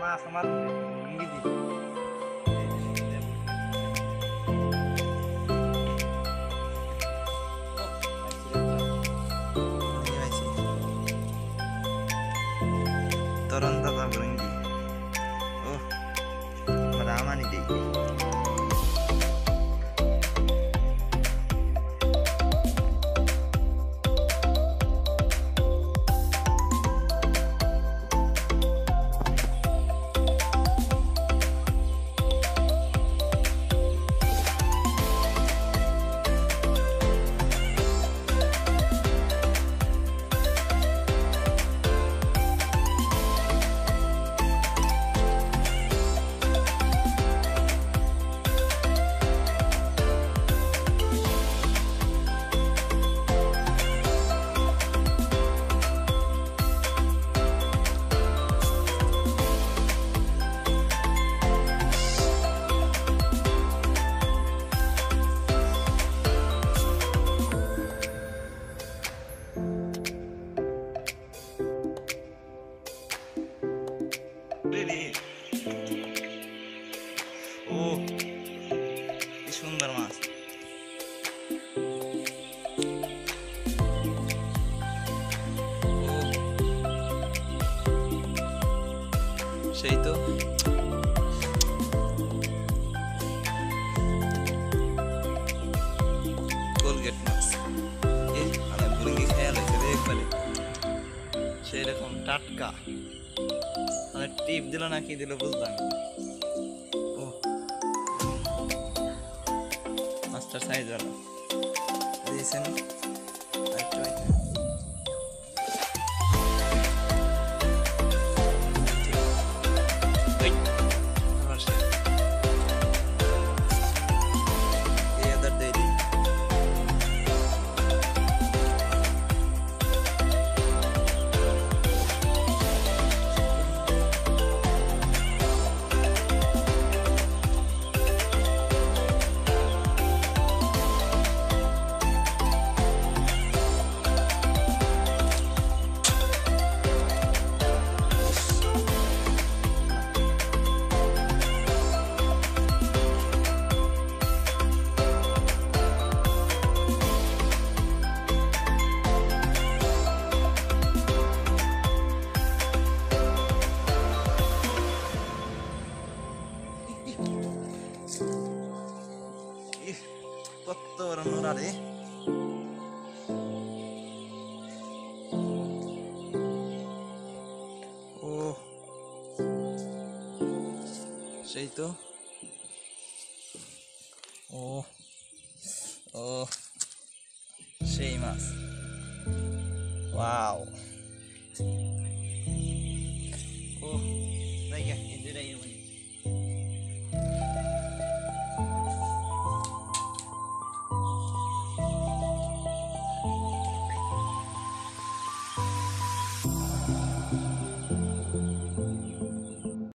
মাছ আমার ভেঙে দিই তরণ দাদা ভেঙে ও রামানি দেই ও কি সুন্দর মাছ সেই তো কোলগেট মাছ আমি মুরগি খেয়াল হয়েছে একবারে সেই রকম টাটকা টিপ দিল না কি দিল বুঝলাম ও মাছটার সাইজ ভালো দিয়েছেন কত বড় নোরা রে ও সেই তো ও ও সেই মাছ ওয়াও ও জায়গা এই